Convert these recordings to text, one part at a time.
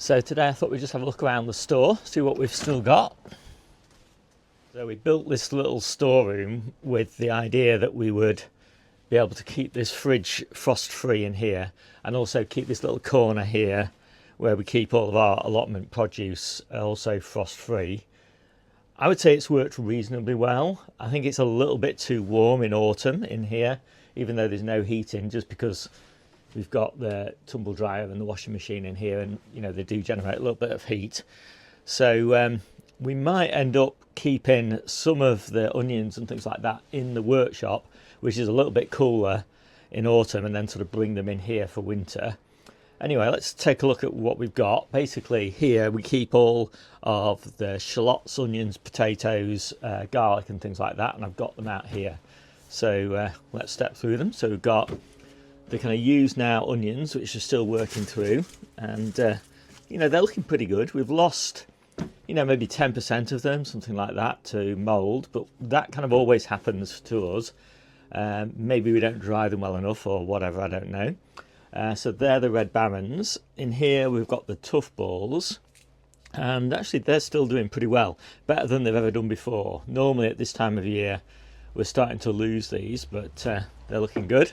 So today I thought we'd just have a look around the store, see what we've still got. So we built this little storeroom with the idea that we would be able to keep this fridge frost free in here, and also keep this little corner here where we keep all of our allotment produce also frost free. I would say it's worked reasonably well. I think it's a little bit too warm in autumn in here, even though there's no heating, just because we've got the tumble dryer and the washing machine in here, and you know they do generate a little bit of heat. So we might end up keeping some of the onions and things like that in the workshop, which is a little bit cooler in autumn, and then sort of bring them in here for winter. Anyway, let's take a look at what we've got. Basically here we keep all of the shallots, onions, potatoes, garlic and things like that, and I've got them out here. So let's step through them. So we've got the kind of used now onions, which are still working through, and you know, they're looking pretty good. We've lost, you know, maybe 10% of them, something like that, to mould, but that kind of always happens to us. Maybe we don't dry them well enough or whatever, I don't know. So they're the red barons. In here we've got the tough balls, and actually they're still doing pretty well, better than they've ever done before. Normally at this time of year we're starting to lose these, but they're looking good.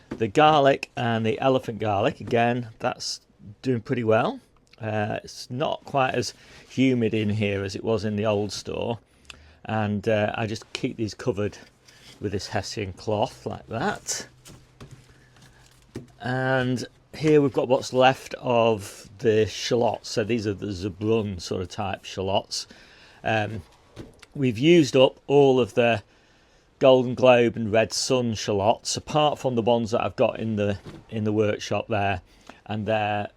The garlic and the elephant garlic, again, that's doing pretty well. It's not quite as humid in here as it was in the old store, and I just keep these covered with this hessian cloth like that. And here we've got what's left of the shallots. So these are the Zebrun sort of type shallots. We've used up all of the Golden Globe and Red Sun shallots, apart from the ones that I've got in the workshop there, and they're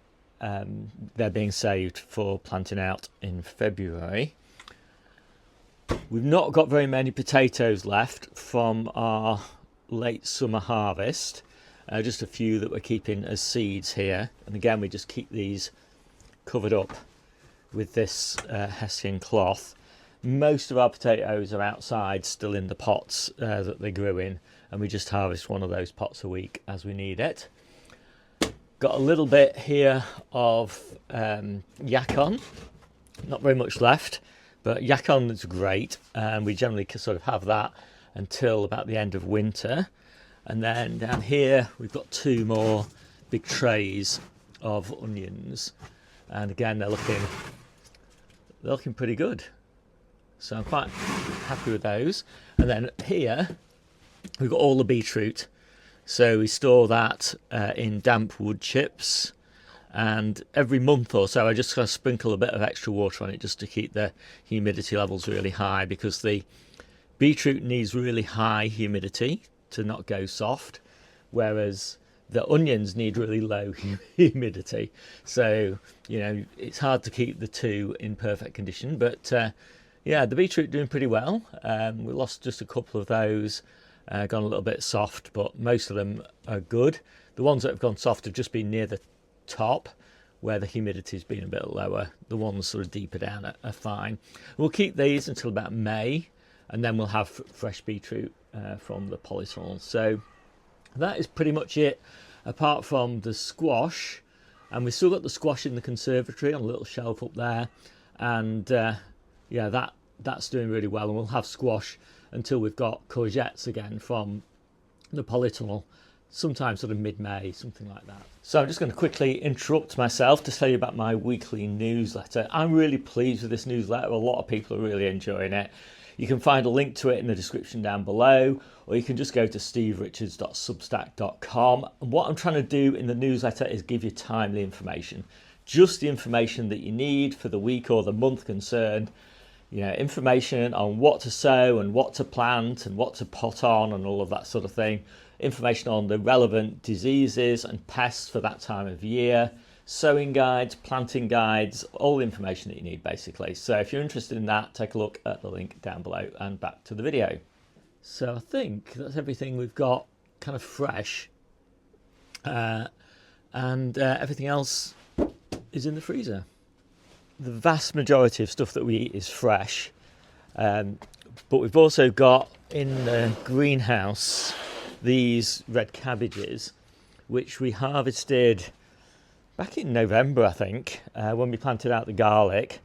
being saved for planting out in February. We've not got very many potatoes left from our late summer harvest. Just a few that we're keeping as seeds here, and again we just keep these covered up with this hessian cloth. Most of our potatoes are outside, still in the pots that they grew in, and we just harvest one of those pots a week as we need it. Got a little bit here of Yacon, not very much left, but Yacon is great, and we generally sort of have that until about the end of winter. And then down here we've got two more big trays of onions, and again they're looking pretty good, so I'm quite happy with those. And then here we've got all the beetroot, so we store that in damp wood chips, and every month or so I just kind of sprinkle a bit of extra water on it just to keep the humidity levels really high, because the beetroot needs really high humidity to not go soft, whereas the onions need really low humidity. So you know, it's hard to keep the two in perfect condition. But yeah, the beetroot doing pretty well. We lost just a couple of those, gone a little bit soft, but most of them are good. The ones that have gone soft have just been near the top where the humidity's been a bit lower. The ones sort of deeper down are fine. We'll keep these until about May, and then we'll have fresh beetroot from the polytunnel. So that is pretty much it, apart from the squash, and we've still got the squash in the conservatory on a little shelf up there, and yeah, that's doing really well, and we'll have squash until we've got courgettes again from the polytunnel, sometime sort of mid-May, something like that. So I'm just going to quickly interrupt myself to tell you about my weekly newsletter. I'm really pleased with this newsletter. A lot of people are really enjoying it. You can find a link to it in the description down below, or you can just go to steverichards.substack.com. And what I'm trying to do in the newsletter is give you timely information, just the information that you need for the week or the month concerned. You know, information on what to sow and what to plant and what to pot on and all of that sort of thing. Information on the relevant diseases and pests for that time of year. Sowing guides, planting guides, all the information that you need basically. So if you're interested in that, take a look at the link down below, and back to the video. So I think that's everything we've got kind of fresh, and everything else is in the freezer. The vast majority of stuff that we eat is fresh, but we've also got in the greenhouse these red cabbages, which we harvested back in November, I think, when we planted out the garlic.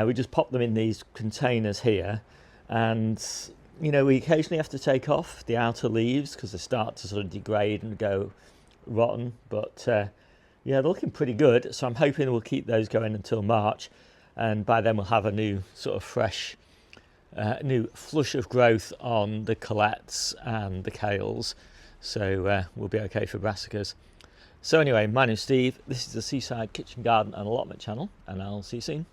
We just popped them in these containers here, and we occasionally have to take off the outer leaves because they start to sort of degrade and go rotten, but yeah, they're looking pretty good, so I'm hoping we'll keep those going until March, and by then we'll have a new sort of fresh new flush of growth on the colettes and the kales, so we'll be okay for brassicas. So anyway, my name's Steve, this is the Seaside Kitchen Garden and Allotment channel, and I'll see you soon.